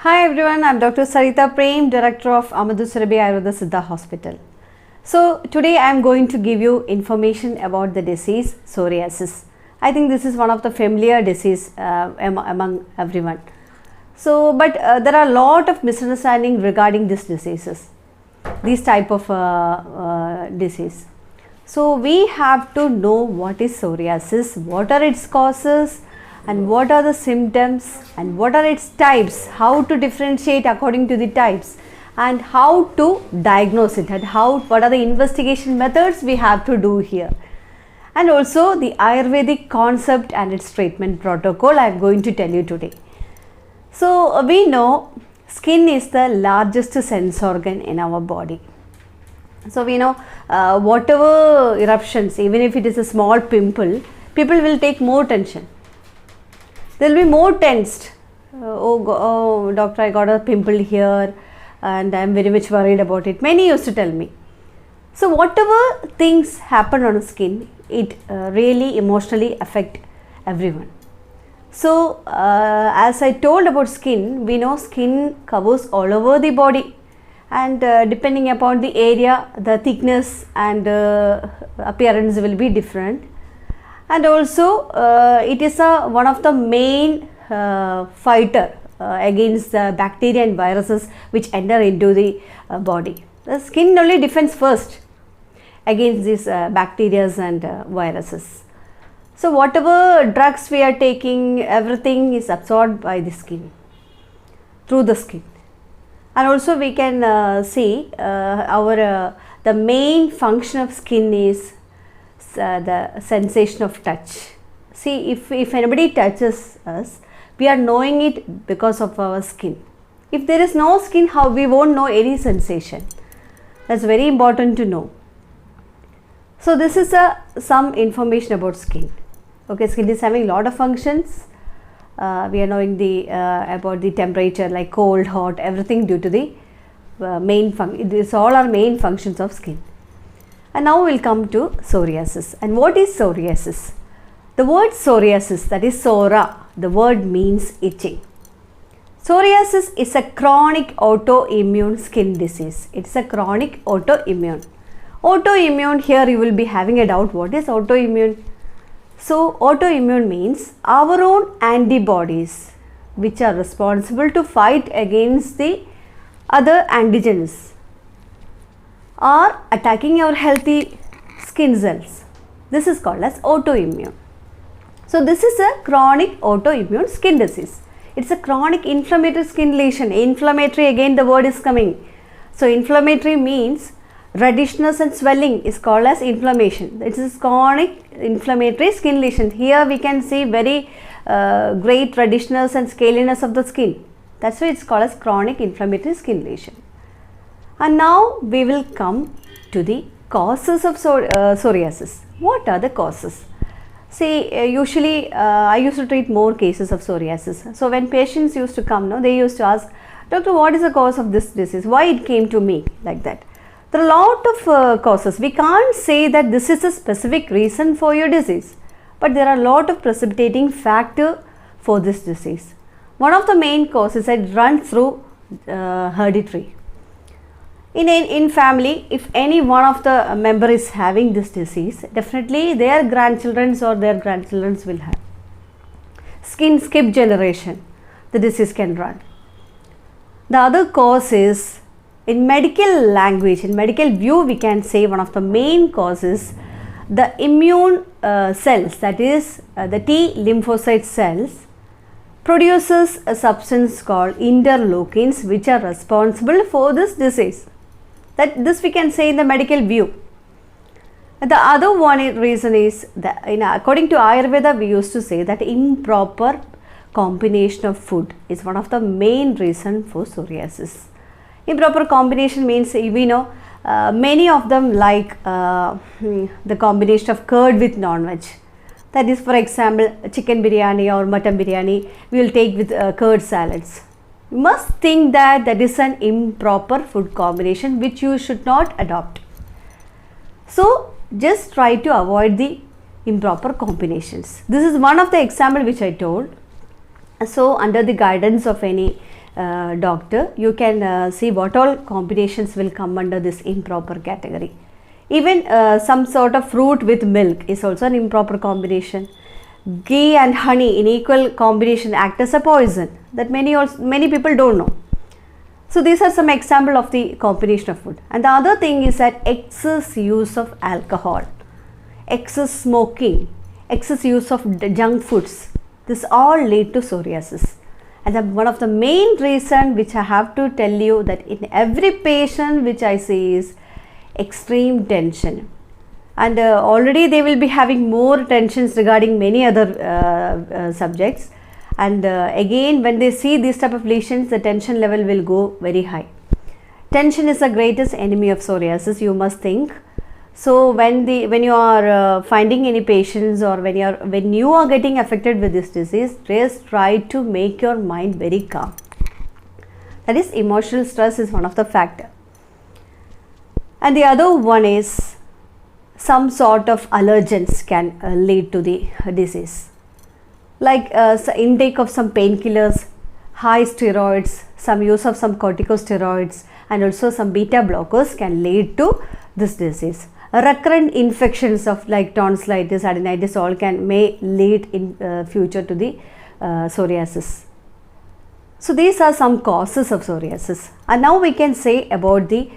Hi everyone, I am Dr. Saritha Prem, Director of Ayurveda Siddha Hospital. So today I am going to give you information about the disease psoriasis. I think this is one of the familiar disease among everyone. So, but there are a lot of misunderstanding regarding these diseases, these type of disease. So we have to know what is psoriasis, what are its causes, and what are the symptoms, and what are its types, how to differentiate according to the types, and how to diagnose it, and what are the investigation methods we have to do here, and also the Ayurvedic concept and its treatment protocol I am going to tell you today. So we know skin is the largest sense organ in our body. So we know whatever eruptions, even if it is a small pimple, people will take more tension. They will be more tensed. Oh doctor, I got a pimple here and I am very much worried about it. Many used to tell me. So whatever things happen on the skin, it really emotionally affect everyone. So as I told about skin, we know skin covers all over the body, and depending upon the area, the thickness and appearance will be different. And also it is one of the main fighter against the bacteria and viruses which enter into the body. The skin only defends first against these bacteria and viruses. So whatever drugs we are taking, everything is absorbed by the skin, through the skin. And also we can see the main function of skin is the sensation of touch. See, if anybody touches us, we are knowing it because of our skin. If there is no skin, how we won't know any sensation. That's very important to know. So this is some information about skin. Okay, skin is having a lot of functions. We are knowing about the temperature, like cold, hot, everything due to the main function. These all are main functions of skin. And now we will come to psoriasis. And what is psoriasis? The word psoriasis, that is psora, the word means itching. Psoriasis is a chronic autoimmune skin disease. It's a chronic autoimmune. Autoimmune, here you will be having a doubt, what is autoimmune? So autoimmune means our own antibodies which are responsible to fight against the other antigens are attacking our healthy skin cells. This is called as autoimmune. So this is a chronic autoimmune skin disease. It's a chronic inflammatory skin lesion. Inflammatory, again the word is coming. So inflammatory means reddishness and swelling is called as inflammation. It is chronic inflammatory skin lesion. Here we can see very great reddishness and scaliness of the skin. That's why it's called as chronic inflammatory skin lesion. And now we will come to the causes of psoriasis. What are the causes? See, usually I used to treat more cases of psoriasis. So when patients used to come, they used to ask, Doctor, what is the cause of this disease? Why it came to me like that? There are a lot of causes. We can't say that this is a specific reason for your disease, but there are a lot of precipitating factor for this disease. One of the main causes that runs through hereditary. In family, if any one of the member is having this disease, definitely their grandchildren or their grandchildren will have. Skin skip generation, the disease can run. The other cause is, in medical language, in medical view, we can say one of the main causes, the immune cells, that is the T lymphocyte cells, produces a substance called interleukins which are responsible for this disease. This we can say in the medical view. The other reason is that according to Ayurveda, we used to say that improper combination of food is one of the main reason for psoriasis. Improper combination means, we know many of them like the combination of curd with non-veg. That is, for example, chicken biryani or mutton biryani we will take with curd salads. You must think that that is an improper food combination which you should not adopt. So just try to avoid the improper combinations. This is one of the example which I told. So under the guidance of any doctor, you can see what all combinations will come under this improper category. Even some sort of fruit with milk is also an improper combination. Ghee and honey in equal combination act as a poison that many people don't know. So these are some example of the combination of food. And the other thing is that excess use of alcohol, excess smoking, excess use of junk foods, this all lead to psoriasis. And one of the main reason which I have to tell you that in every patient which I see is extreme tension. And already they will be having more tensions regarding many other subjects. And again, when they see these type of lesions, the tension level will go very high. Tension is the greatest enemy of psoriasis, you must think. So when you are finding any patients, or when you are getting affected with this disease, just try to make your mind very calm. That is, emotional stress is one of the factor. And the other one is some sort of allergens can lead to the disease. Like intake of some painkillers, high steroids, some use of some corticosteroids, and also some beta blockers can lead to this disease. Recurrent infections of like tonsillitis, adenitis, all may lead in future to the psoriasis. So these are some causes of psoriasis. And now we can say about the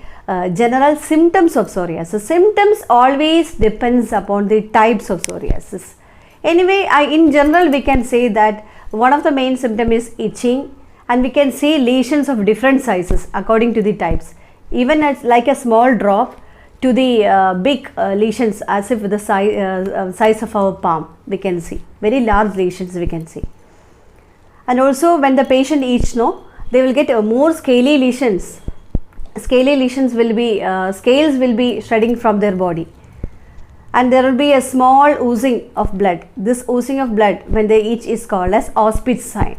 general symptoms of psoriasis. Symptoms always depends upon the types of psoriasis. Anyway, in general we can say that one of the main symptom is itching, and we can see lesions of different sizes according to the types. Even as like a small drop to the big lesions, as if the size of our palm, we can see very large lesions we can see. And also when the patient itch, they will get more scaly lesions. Scaly lesions will be scales will be shedding from their body. And there will be a small oozing of blood. This oozing of blood when they itch is called as Auspitz sign.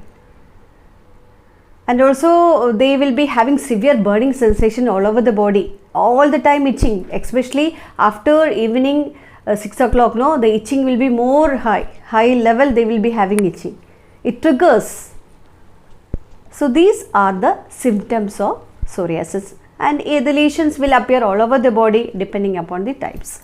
And also they will be having severe burning sensation all over the body, all the time itching, especially after evening 6 o'clock, the itching will be more high level, they will be having itching. It triggers. So these are the symptoms of psoriasis, and the lesions will appear all over the body depending upon the types.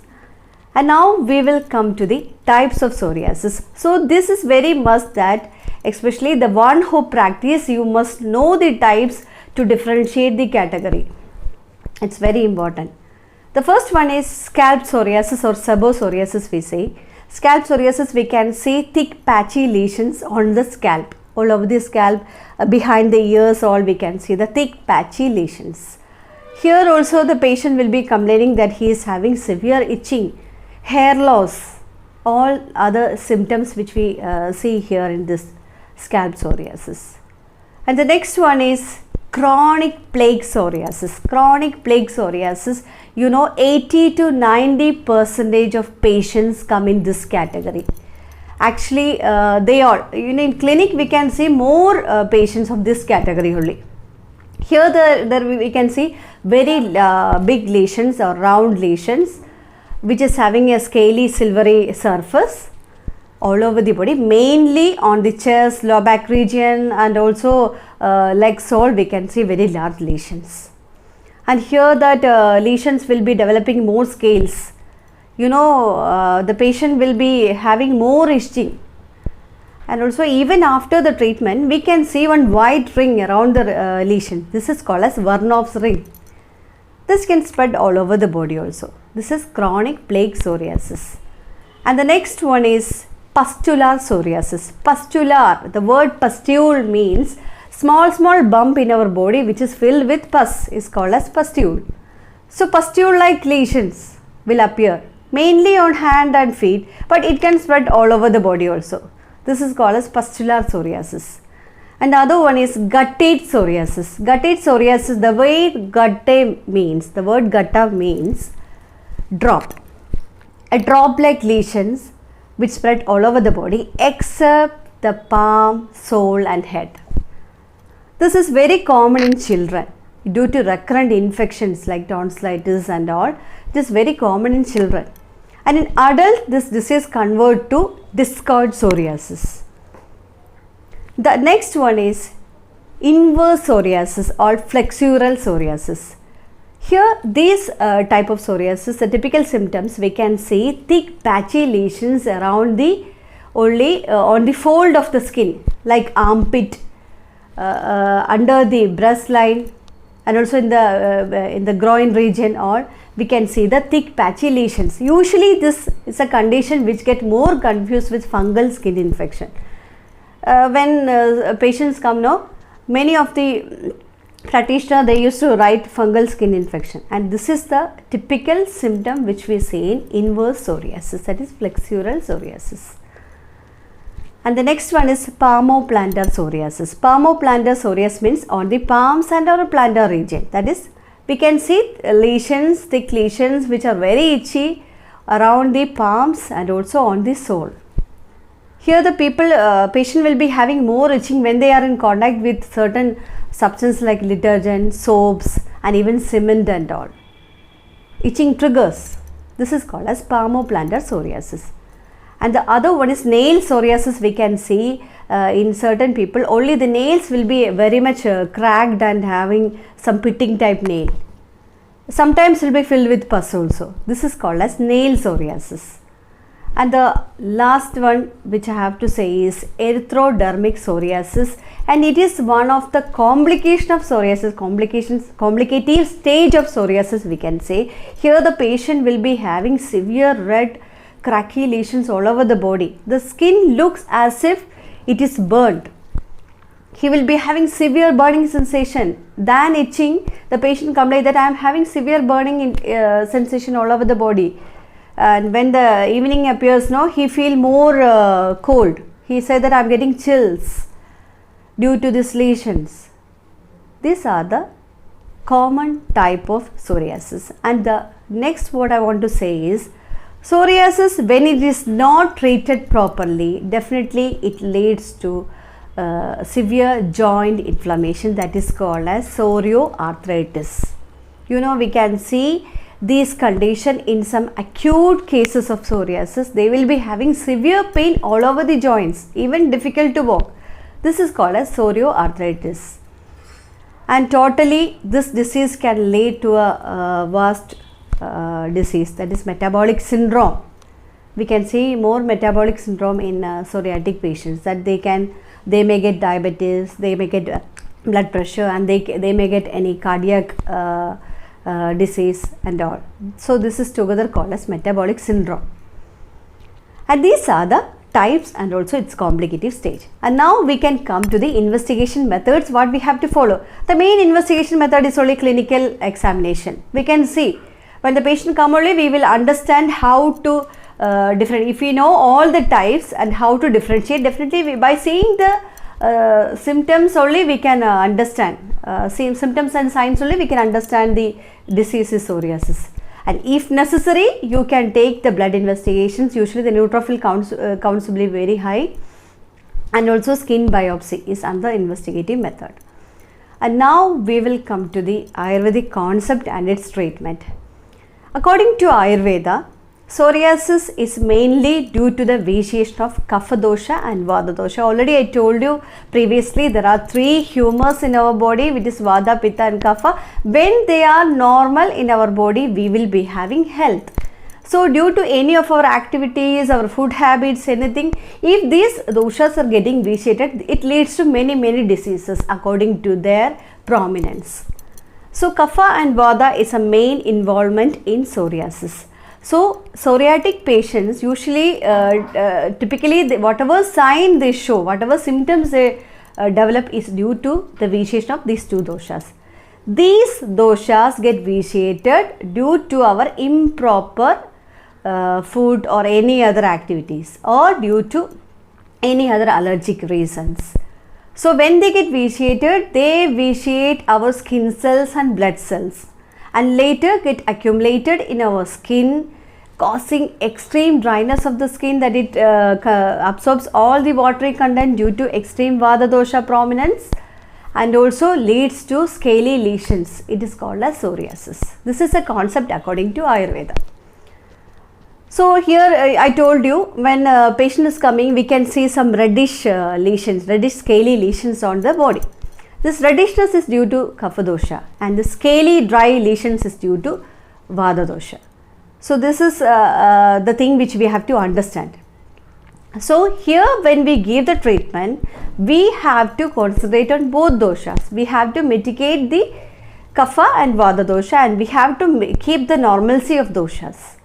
And now we will come to the types of psoriasis. So this is very must that especially the one who practice, you must know the types to differentiate the category. It's very important. The first one is scalp psoriasis or seborrheic we say. Scalp psoriasis, we can see thick patchy lesions on the scalp. All over the scalp, behind the ears, all we can see the thick patchy lesions. Here also the patient will be complaining that he is having severe itching, hair loss, all other symptoms which we see here in this scalp psoriasis. And the next one is chronic plaque psoriasis. Chronic plaque psoriasis, 80 to 90% of patients come in this category. Actually, they are, in clinic we can see more patients of this category only. Here there we can see very big lesions or round lesions which is having a scaly silvery surface all over the body, mainly on the chest, lower back region, and also legs all we can see very large lesions. And here that lesions will be developing more scales. The patient will be having more itching. And also even after the treatment, we can see one white ring around the lesion. This is called as Werner's ring. This can spread all over the body also. This is chronic plaque psoriasis. And the next one is pustular psoriasis. Pustular, the word pustule means small bump in our body which is filled with pus is called as pustule. So pustule like lesions will appear mainly on hand and feet, but it can spread all over the body also. This is called as pustular psoriasis. And the other one is guttate psoriasis. Guttate psoriasis, the word gutta means, the word gutta means drop. A drop-like lesions which spread all over the body except the palm, sole and head. This is very common in children due to recurrent infections like tonsillitis and all. It is very common in children. And in adults, this disease converts to discoid psoriasis. The next one is inverse psoriasis or flexural psoriasis. Here, these type of psoriasis, the typical symptoms, we can see thick patchy lesions around the on the fold of the skin, like armpit, under the breast line, and also in the groin region, or we can see the thick patchy lesions. Usually this is a condition which get more confused with fungal skin infection. When patients come now, many of the practitioner, they used to write fungal skin infection, and this is the typical symptom which we see in inverse psoriasis, that is flexural psoriasis. And the next one is palmoplantar psoriasis. Palmoplantar psoriasis means on the palms and or plantar region, that is we can see lesions, thick lesions which are very itchy around the palms and also on the sole. Here the patient will be having more itching when they are in contact with certain substances like detergent, soaps, and even cement and all. Itching triggers. This is called as palmoplantar psoriasis. And the other one is nail psoriasis. We can see in certain people only the nails will be very much cracked and having some pitting type nail. Sometimes will be filled with pus also. This is called as nail psoriasis. And the last one which I have to say is erythrodermic psoriasis, and it is one of the complication of psoriasis, complicative stage of psoriasis we can say. Here the patient will be having severe red cracky lesions all over the body. The skin looks as if it is burnt. He will be having severe burning sensation, than itching. The patient complains that I am having severe burning sensation all over the body. And when the evening appears now, he feel more cold. He said that I am getting chills due to these lesions. These are the common type of psoriasis. And the next what I want to say is, psoriasis, when it is not treated properly, definitely it leads to severe joint inflammation, that is called as psoriasis. You know, we can see this condition in some acute cases of psoriasis. They will be having severe pain all over the joints, even difficult to walk. This is called as psoriasis. And totally this disease can lead to a vast disease, that is metabolic syndrome. We can see more metabolic syndrome in psoriatic patients, that they may get diabetes, they may get blood pressure, and they may get any cardiac disease and all. So this is together called as metabolic syndrome. And these are the types and also its complicative stage. And now we can come to the investigation methods what we have to follow. The main investigation method is only clinical examination. We can see when the patient come only, we will understand how to if we know all the types and how to differentiate. Definitely by seeing the symptoms only we can understand, same symptoms and signs only we can understand the disease is psoriasis. And if necessary, you can take the blood investigations. Usually the neutrophil counts will be very high, and also skin biopsy is another investigative method. And now we will come to the Ayurvedic concept and its treatment. According to Ayurveda, psoriasis is mainly due to the vitiation of kapha dosha and vata dosha. Already I told you previously, there are three humors in our body, which is vata, pitta and kapha. When they are normal in our body, we will be having health. So due to any of our activities, our food habits, anything, if these doshas are getting vitiated, it leads to many diseases according to their prominence. So kapha and vata is a main involvement in psoriasis. So psoriatic patients usually typically whatever sign they show, whatever symptoms they develop is due to the vitiation of these two doshas. These doshas get vitiated due to our improper food or any other activities, or due to any other allergic reasons. So when they get vitiated, they vitiate our skin cells and blood cells, and later get accumulated in our skin, causing extreme dryness of the skin, that it absorbs all the watery content due to extreme vata dosha prominence, and also leads to scaly lesions. It is called as psoriasis. This is a concept according to Ayurveda. So here I told you, when a patient is coming, we can see some reddish lesions, reddish scaly lesions on the body. This reddishness is due to kapha dosha, and the scaly dry lesions is due to vata dosha. So this is the thing which we have to understand. So here when we give the treatment, we have to concentrate on both doshas. We have to mitigate the kapha and vata dosha, and we have to keep the normalcy of doshas.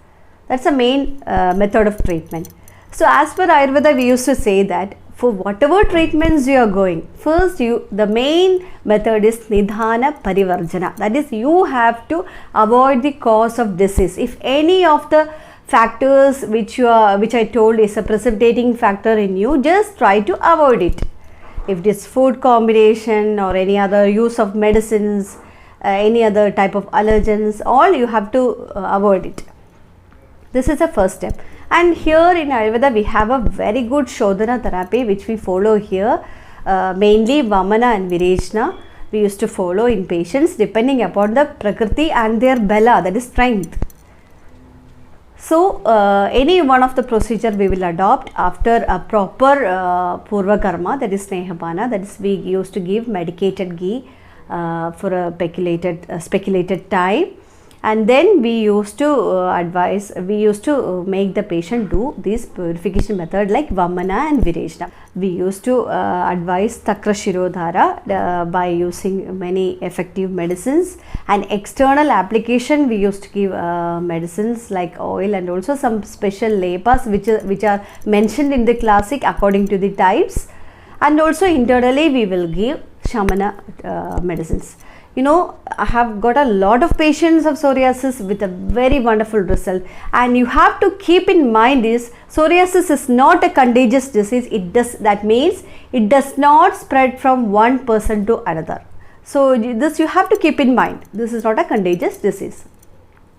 That's the main method of treatment. So as per Ayurveda, we used to say that for whatever treatments you are going, first the main method is nidhana parivarjana. That is, you have to avoid the cause of disease. If any of the factors which I told is a precipitating factor in you, just try to avoid it. If it is food combination or any other use of medicines, any other type of allergens, all you have to avoid it. This is the first step. And here in Ayurveda, we have a very good Shodhana therapy which we follow here, mainly Vamana and Virechana. We used to follow in patients depending upon the Prakriti and their Bala, that is strength. So any one of the procedure we will adopt after a proper Purva Karma, that is Snehapana, that is we used to give medicated ghee for a speculated time. And then we used to make the patient do this purification method like Vamana and Virechana. We used to advise Takra Shirodhara by using many effective medicines, and external application we used to give medicines like oil and also some special lepas which are mentioned in the classic according to the types, and also internally we will give Shamana medicines. You know, I have got a lot of patients of psoriasis with a very wonderful result, and you have to keep in mind is psoriasis is not a contagious disease. That means it does not spread from one person to another. So this you have to keep in mind. This is not a contagious disease.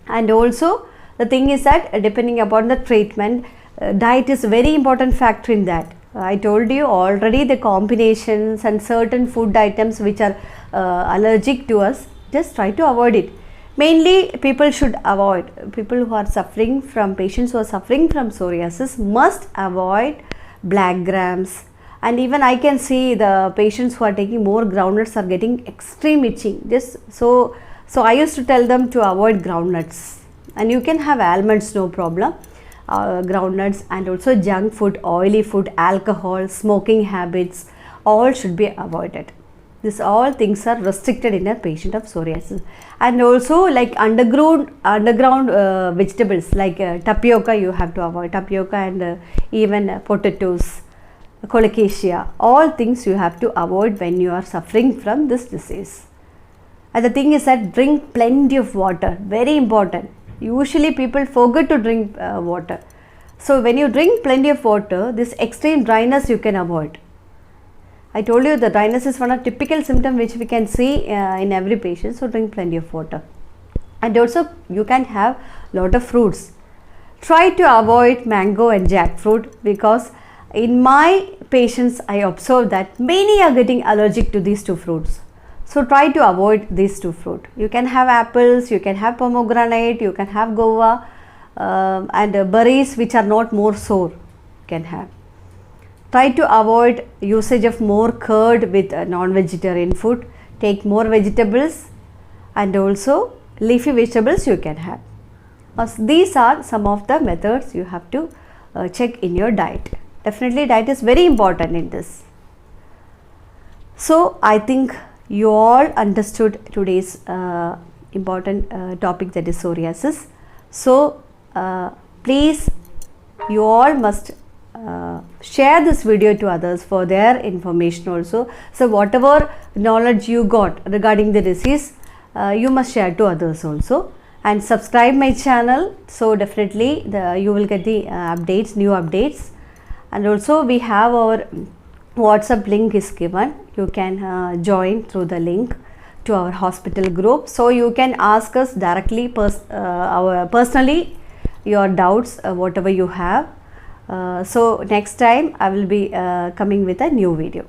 And also the thing is that depending upon the treatment, diet is a very important factor in that. I told you already the combinations and certain food items which are allergic to us, just try to avoid it. Mainly patients who are suffering from psoriasis must avoid black grams, and even I can see the patients who are taking more groundnuts are getting extreme itching. So I used to tell them to avoid groundnuts, and you can have almonds, no problem. Groundnuts and also junk food, oily food, alcohol, smoking habits, all should be avoided. These all things are restricted in a patient of psoriasis. And also like underground vegetables like tapioca, you have to avoid tapioca, and even potatoes, colocasia, all things you have to avoid when you are suffering from this disease. And the thing is that drink plenty of water, very important. Usually people forget to drink water. So when you drink plenty of water, this extreme dryness you can avoid. I told you the dryness is one of typical symptom which we can see in every patient. So drink plenty of water. And also you can have lot of fruits. Try to avoid mango and jackfruit, because in my patients I observe that many are getting allergic to these two fruits. So try to avoid these two fruit. You can have apples, you can have pomegranate, you can have guava, and berries which are not more sour you can have. Try to avoid usage of more curd with non-vegetarian food. Take more vegetables, and also leafy vegetables you can have. These are some of the methods you have to check in your diet. Definitely diet is very important in this. So I think you all understood today's important topic, that is psoriasis. So please, you all must share this video to others for their information also. So whatever knowledge you got regarding the disease, you must share to others also, and subscribe my channel. So definitely you will get the new updates. And also we have our WhatsApp link is given. You can join through the link to our hospital group. So you can ask us directly personally your doubts, whatever you have. So next time I will be coming with a new video.